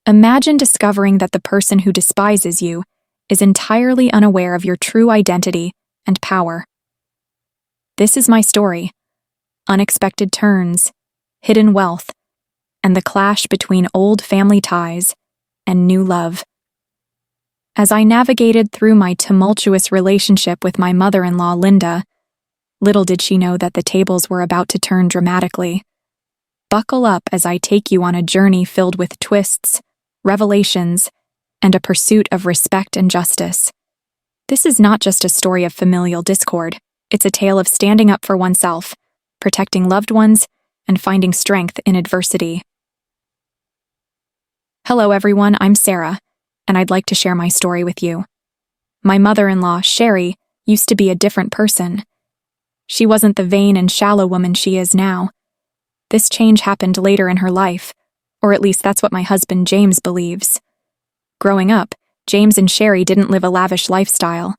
Imagine discovering that the person who despises you is entirely unaware of your true identity and power. This is my story: unexpected turns, hidden wealth, and the clash between old family ties and new love. As I navigated through my tumultuous relationship with my mother-in-law, Linda, little did she know that the tables were about to turn dramatically. Buckle up as I take you on a journey filled with twists, revelations, and a pursuit of respect and justice. This is not just a story of familial discord, it's a tale of standing up for oneself, protecting loved ones, and finding strength in adversity. Hello everyone, I'm Sarah, and I'd like to share my story with you. My mother-in-law, Sherry, used to be a different person. She wasn't the vain and shallow woman she is now. This change happened later in her life, or at least that's what my husband James believes. Growing up, James and Sherry didn't live a lavish lifestyle.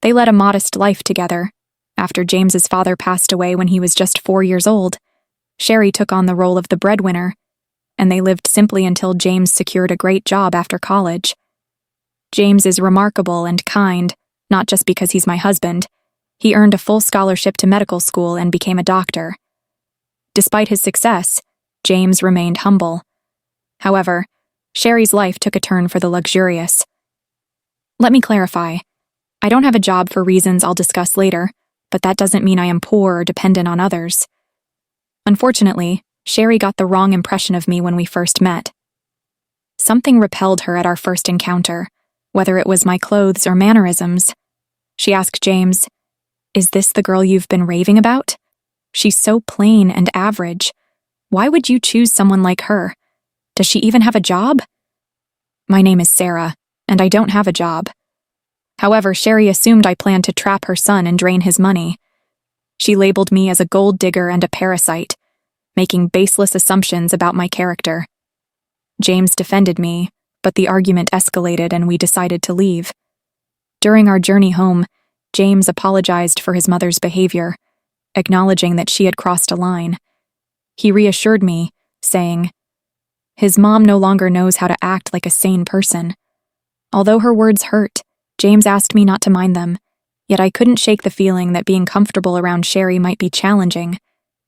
They led a modest life together. After James's father passed away when he was just 4 years old, Sherry took on the role of the breadwinner, and they lived simply until James secured a great job after college. James is remarkable and kind, not just because he's my husband. He earned a full scholarship to medical school and became a doctor. Despite his success, James remained humble. However, Sherry's life took a turn for the luxurious. Let me clarify. I don't have a job for reasons I'll discuss later, but that doesn't mean I am poor or dependent on others. Unfortunately, Sherry got the wrong impression of me when we first met. Something repelled her at our first encounter, whether it was my clothes or mannerisms. She asked James, "Is this the girl you've been raving about? She's so plain and average. Why would you choose someone like her? Does she even have a job?" My name is Sarah, and I don't have a job. However, Sherry assumed I planned to trap her son and drain his money. She labeled me as a gold digger and a parasite, making baseless assumptions about my character. James defended me, but the argument escalated and we decided to leave. During our journey home, James apologized for his mother's behavior, acknowledging that she had crossed a line. He reassured me, saying, "His mom no longer knows how to act like a sane person." Although her words hurt, James asked me not to mind them, yet I couldn't shake the feeling that being comfortable around Sherry might be challenging.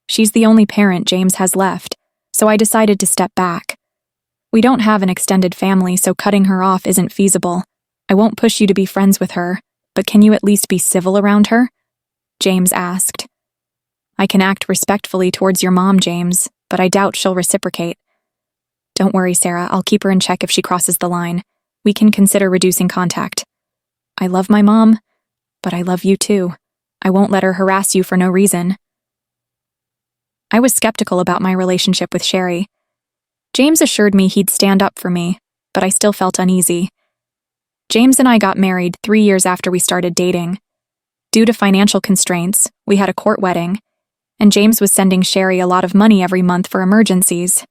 She's the only parent James has left, so I decided to step back. We don't have an extended family, so cutting her off isn't feasible. I won't push you to be friends with her, but can you at least be civil around her? James asked. I can act respectfully towards your mom, James, but I doubt she'll reciprocate. Don't worry, Sarah, I'll keep her in check if she crosses the line. We can consider reducing contact. I love my mom, but I love you too. I won't let her harass you for no reason. I was skeptical about my relationship with Sherry. James assured me he'd stand up for me, but I still felt uneasy. James and I got married 3 years after we started dating. Due to financial constraints, we had a court wedding, and James was sending Sherry a lot of money every month for emergencies.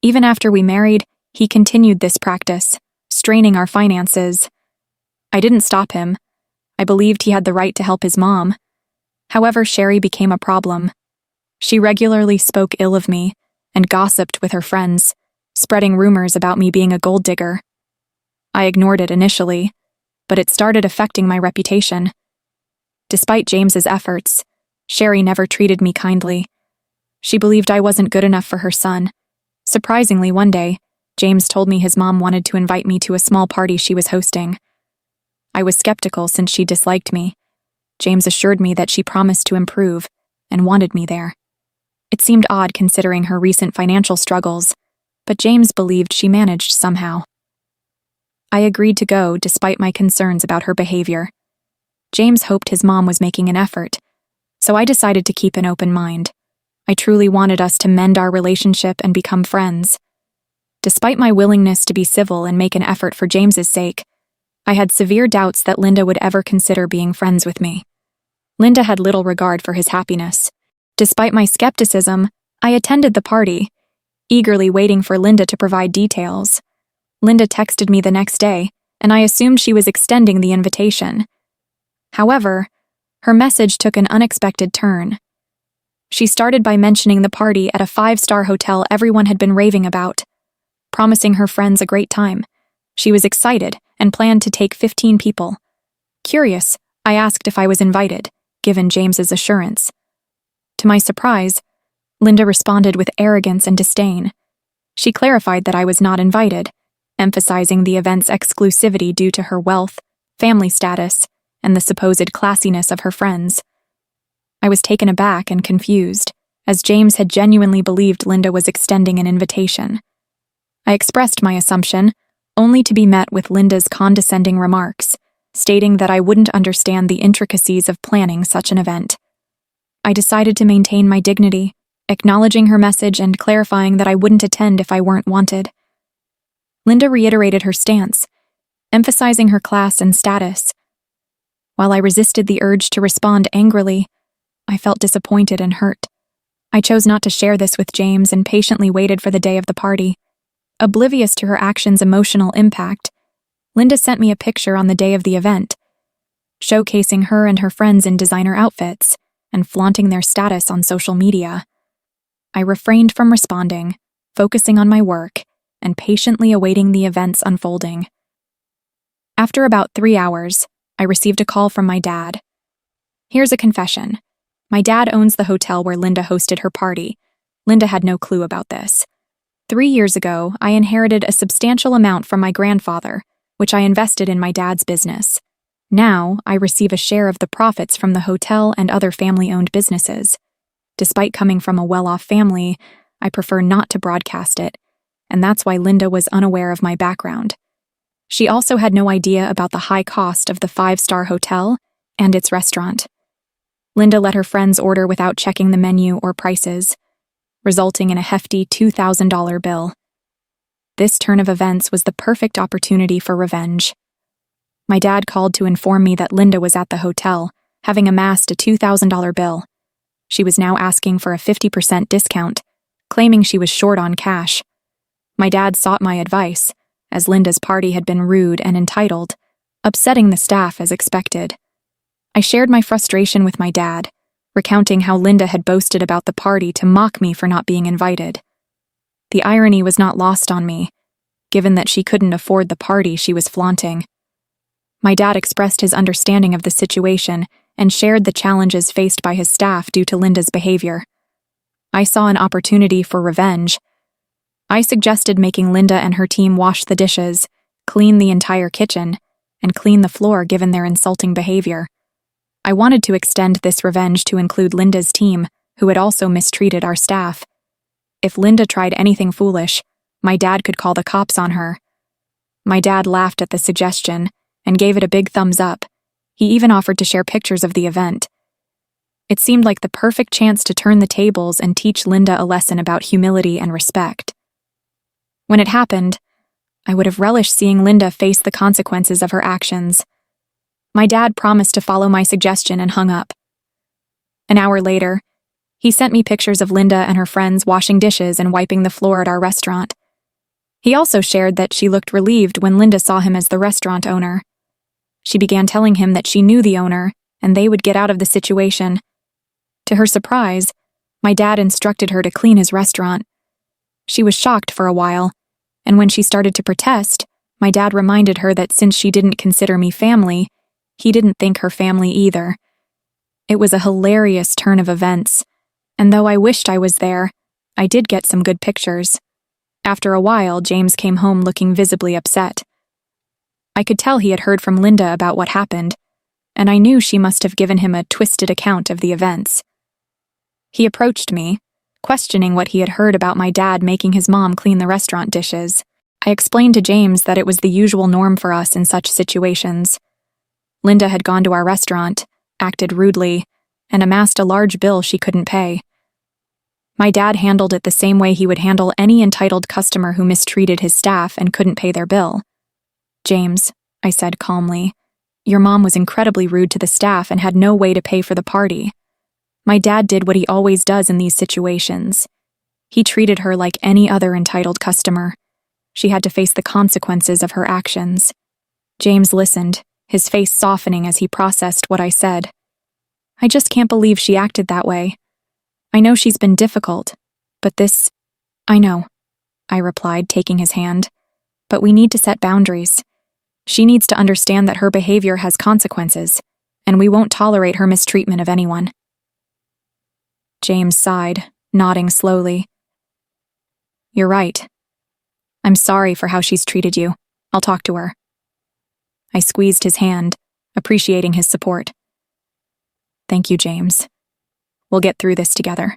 Even after we married, he continued this practice, straining our finances. I didn't stop him. I believed he had the right to help his mom. However, Sherry became a problem. She regularly spoke ill of me and gossiped with her friends, spreading rumors about me being a gold digger. I ignored it initially, but it started affecting my reputation. Despite James's efforts, Sherry never treated me kindly. She believed I wasn't good enough for her son. Surprisingly, one day, James told me his mom wanted to invite me to a small party she was hosting. I was skeptical since she disliked me. James assured me that she promised to improve and wanted me there. It seemed odd considering her recent financial struggles, but James believed she managed somehow. I agreed to go despite my concerns about her behavior. James hoped his mom was making an effort, so I decided to keep an open mind. I truly wanted us to mend our relationship and become friends. Despite my willingness to be civil and make an effort for James's sake, I had severe doubts that Linda would ever consider being friends with me. Linda had little regard for his happiness. Despite my skepticism, I attended the party, eagerly waiting for Linda to provide details. Linda texted me the next day, and I assumed she was extending the invitation. However, her message took an unexpected turn. She started by mentioning the party at a 5-star hotel everyone had been raving about. promising her friends a great time. She was excited and planned to take 15 people. Curious, I asked if I was invited, given James's assurance. To my surprise, Linda responded with arrogance and disdain. She clarified that I was not invited, emphasizing the event's exclusivity due to her wealth, family status, and the supposed classiness of her friends. I was taken aback and confused, as James had genuinely believed Linda was extending an invitation. I expressed my assumption, only to be met with Linda's condescending remarks, stating that I wouldn't understand the intricacies of planning such an event. I decided to maintain my dignity, acknowledging her message and clarifying that I wouldn't attend if I weren't wanted. Linda reiterated her stance, emphasizing her class and status. While I resisted the urge to respond angrily, I felt disappointed and hurt. I chose not to share this with James and patiently waited for the day of the party. Oblivious to her action's emotional impact, Linda sent me a picture on the day of the event, showcasing her and her friends in designer outfits and flaunting their status on social media. I refrained from responding, focusing on my work and patiently awaiting the event's unfolding. After about 3 hours, I received a call from my dad. Here's a confession. My dad owns the hotel where Linda hosted her party. Linda had no clue about this. 3 years ago, I inherited a substantial amount from my grandfather, which I invested in my dad's business. Now, I receive a share of the profits from the hotel and other family-owned businesses. Despite coming from a well-off family, I prefer not to broadcast it, and that's why Linda was unaware of my background. She also had no idea about the high cost of the 5-star hotel and its restaurant. Linda let her friends order without checking the menu or prices, resulting in a hefty $2,000 bill. This turn of events was the perfect opportunity for revenge. My dad called to inform me that Linda was at the hotel, having amassed a $2,000 bill. She was now asking for a 50% discount, claiming she was short on cash. My dad sought my advice, as Linda's party had been rude and entitled, upsetting the staff as expected. I shared my frustration with my dad, recounting how Linda had boasted about the party to mock me for not being invited. The irony was not lost on me, given that she couldn't afford the party she was flaunting. My dad expressed his understanding of the situation and shared the challenges faced by his staff due to Linda's behavior. I saw an opportunity for revenge. I suggested making Linda and her team wash the dishes, clean the entire kitchen, and clean the floor given their insulting behavior. I wanted to extend this revenge to include Linda's team, who had also mistreated our staff. If Linda tried anything foolish, my dad could call the cops on her. My dad laughed at the suggestion and gave it a big thumbs up. He even offered to share pictures of the event. It seemed like the perfect chance to turn the tables and teach Linda a lesson about humility and respect. When it happened, I would have relished seeing Linda face the consequences of her actions. My dad promised to follow my suggestion and hung up. An hour later, he sent me pictures of Linda and her friends washing dishes and wiping the floor at our restaurant. He also shared that she looked relieved when Linda saw him as the restaurant owner. She began telling him that she knew the owner and they would get out of the situation. To her surprise, my dad instructed her to clean his restaurant. She was shocked for a while, and when she started to protest, my dad reminded her that since she didn't consider me family, he didn't think her family either. It was a hilarious turn of events, and though I wished I was there, I did get some good pictures. After a while, James came home looking visibly upset. I could tell he had heard from Linda about what happened, and I knew she must have given him a twisted account of the events. He approached me, questioning what he had heard about my dad making his mom clean the restaurant dishes. I explained to James that it was the usual norm for us in such situations. Linda had gone to our restaurant, acted rudely, and amassed a large bill she couldn't pay. My dad handled it the same way he would handle any entitled customer who mistreated his staff and couldn't pay their bill. James, I said calmly, your mom was incredibly rude to the staff and had no way to pay for the party. My dad did what he always does in these situations. He treated her like any other entitled customer. She had to face the consequences of her actions. James listened, his face softening as he processed what I said. I just can't believe she acted that way. I know she's been difficult, but I know. I replied, taking his hand. But we need to set boundaries. She needs to understand that her behavior has consequences, and we won't tolerate her mistreatment of anyone. James sighed, nodding slowly. You're right. I'm sorry for how she's treated you. I'll talk to her. I squeezed his hand, appreciating his support. Thank you, James. We'll get through this together.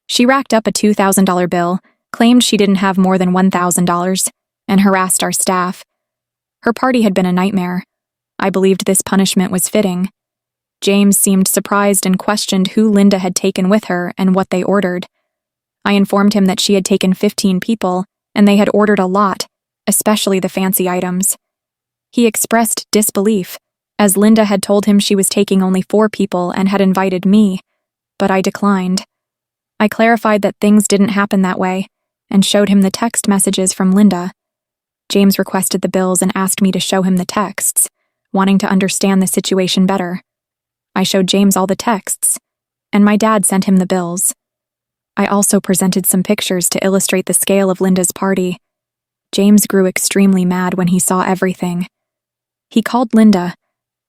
She racked up a $2,000 bill, claimed she didn't have more than $1,000, and harassed our staff. Her party had been a nightmare. I believed this punishment was fitting. James seemed surprised and questioned who Linda had taken with her and what they ordered. I informed him that she had taken 15 people, and they had ordered a lot, especially the fancy items. He expressed disbelief, as Linda had told him she was taking only 4 people and had invited me, but I declined. I clarified that things didn't happen that way, and showed him the text messages from Linda. James requested the bills and asked me to show him the texts, wanting to understand the situation better. I showed James all the texts, and my dad sent him the bills. I also presented some pictures to illustrate the scale of Linda's party. James grew extremely mad when he saw everything. He called Linda,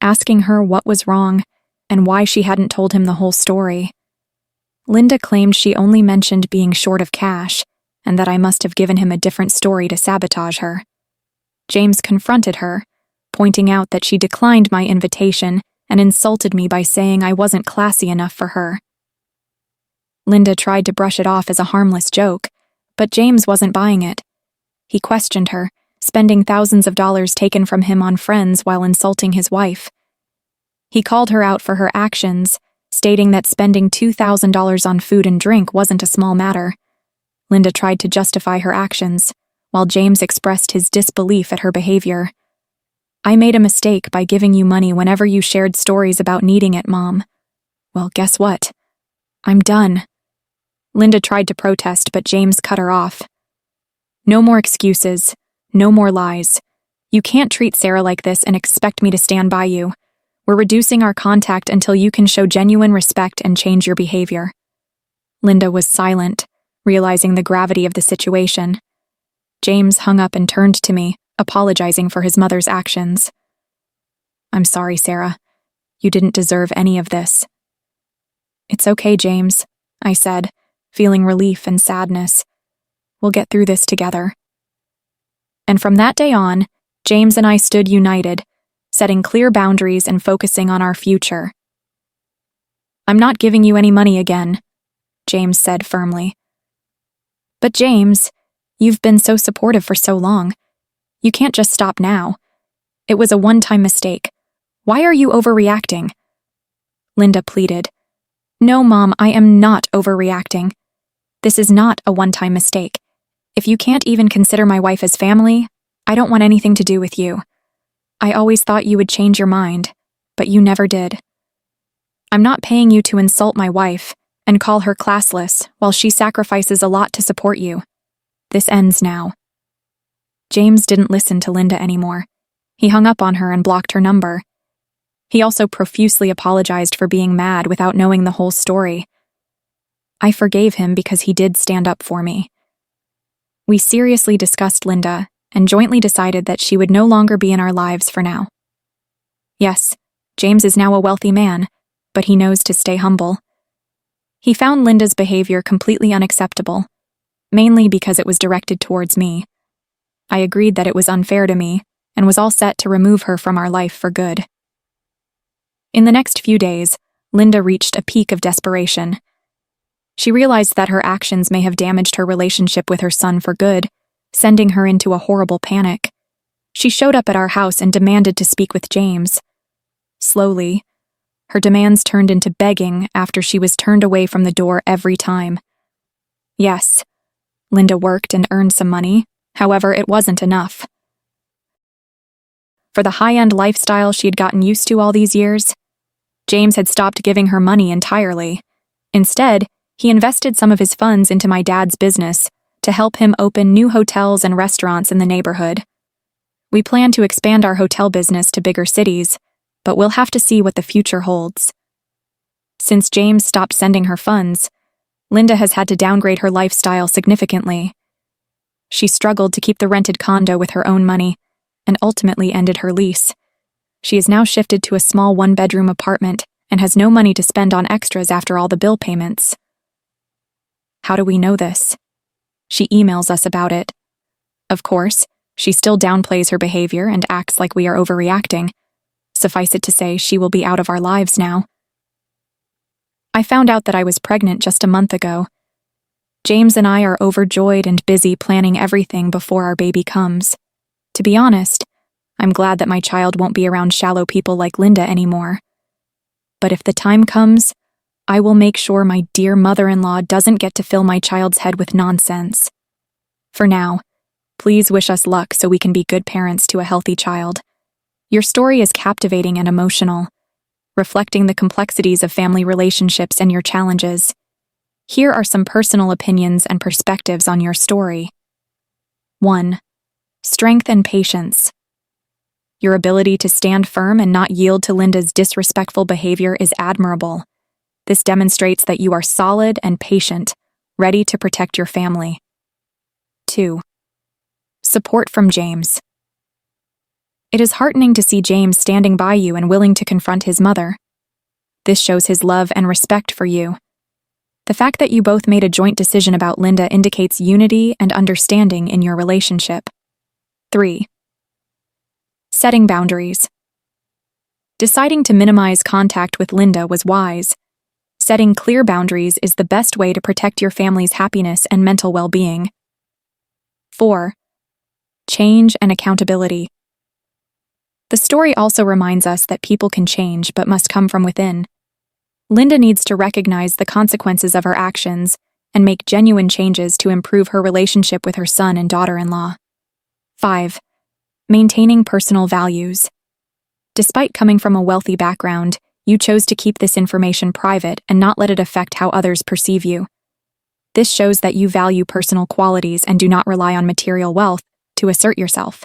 asking her what was wrong and why she hadn't told him the whole story. Linda claimed she only mentioned being short of cash, and that I must have given him a different story to sabotage her. James confronted her, pointing out that she declined my invitation and insulted me by saying I wasn't classy enough for her. Linda tried to brush it off as a harmless joke, but James wasn't buying it. He questioned her, spending thousands of dollars taken from him on friends while insulting his wife. He called her out for her actions, stating that spending $2,000 on food and drink wasn't a small matter. Linda tried to justify her actions, while James expressed his disbelief at her behavior. I made a mistake by giving you money whenever you shared stories about needing it, Mom. Well, guess what? I'm done. Linda tried to protest, but James cut her off. No more excuses. No more lies. You can't treat Sarah like this and expect me to stand by you. We're reducing our contact until you can show genuine respect and change your behavior. Linda was silent, realizing the gravity of the situation. James hung up and turned to me, apologizing for his mother's actions. I'm sorry, Sarah. You didn't deserve any of this. It's okay, James, I said, feeling relief and sadness. We'll get through this together. And from that day on, James and I stood united, setting clear boundaries and focusing on our future. I'm not giving you any money again, James said firmly. But James, you've been so supportive for so long. You can't just stop now. It was a one-time mistake. Why are you overreacting? Linda pleaded. No, Mom, I am not overreacting. This is not a one-time mistake. If you can't even consider my wife as family, I don't want anything to do with you. I always thought you would change your mind, but you never did. I'm not paying you to insult my wife and call her classless while she sacrifices a lot to support you. This ends now. James didn't listen to Linda anymore. He hung up on her and blocked her number. He also profusely apologized for being mad without knowing the whole story. I forgave him because he did stand up for me. We seriously discussed Linda and jointly decided that she would no longer be in our lives for now. Yes, James is now a wealthy man, but he knows to stay humble. He found Linda's behavior completely unacceptable, mainly because it was directed towards me. I agreed that it was unfair to me and was all set to remove her from our life for good. In the next few days, Linda reached a peak of desperation. She realized that her actions may have damaged her relationship with her son for good, sending her into a horrible panic. She showed up at our house and demanded to speak with James. Slowly, her demands turned into begging after she was turned away from the door every time. Yes, Linda worked and earned some money, however, it wasn't enough. For the high-end lifestyle she had gotten used to all these years, James had stopped giving her money entirely. Instead, he invested some of his funds into my dad's business to help him open new hotels and restaurants in the neighborhood. We plan to expand our hotel business to bigger cities, but we'll have to see what the future holds. Since James stopped sending her funds, Linda has had to downgrade her lifestyle significantly, She struggled to keep the rented condo with her own money and ultimately ended her lease. She is now shifted to a small one-bedroom apartment and has no money to spend on extras after all the bill payments. How do we know this? She emails us about it. Of course, she still downplays her behavior and acts like we are overreacting. Suffice it to say, she will be out of our lives now. I found out that I was pregnant just a month ago. James and I are overjoyed and busy planning everything before our baby comes. To be honest, I'm glad that my child won't be around shallow people like Linda anymore. But if the time comes, I will make sure my dear mother-in-law doesn't get to fill my child's head with nonsense. For now, please wish us luck so we can be good parents to a healthy child. Your story is captivating and emotional, reflecting the complexities of family relationships and your challenges. Here are some personal opinions and perspectives on your story. 1. Strength and patience. Your ability to stand firm and not yield to Linda's disrespectful behavior is admirable. This demonstrates that you are solid and patient, ready to protect your family. 2. Support from James. It is heartening to see James standing by you and willing to confront his mother. This shows his love and respect for you. The fact that you both made a joint decision about Linda indicates unity and understanding in your relationship. 3. Setting boundaries. Deciding to minimize contact with Linda was wise. Setting clear boundaries is the best way to protect your family's happiness and mental well-being. 4. Change and accountability. The story also reminds us that people can change but must come from within. Linda needs to recognize the consequences of her actions and make genuine changes to improve her relationship with her son and daughter-in-law. 5. Maintaining personal values. Despite coming from a wealthy background, you chose to keep this information private and not let it affect how others perceive you. This shows that you value personal qualities and do not rely on material wealth to assert yourself.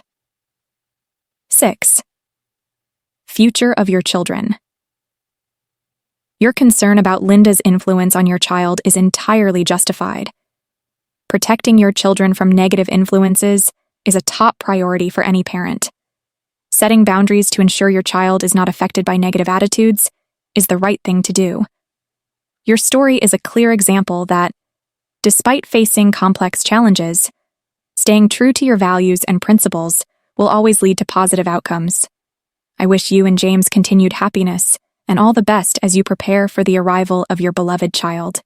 6. Future of your children. Your concern about Linda's influence on your child is entirely justified. Protecting your children from negative influences is a top priority for any parent. Setting boundaries to ensure your child is not affected by negative attitudes is the right thing to do. Your story is a clear example that, despite facing complex challenges, staying true to your values and principles will always lead to positive outcomes. I wish you and James continued happiness and all the best as you prepare for the arrival of your beloved child.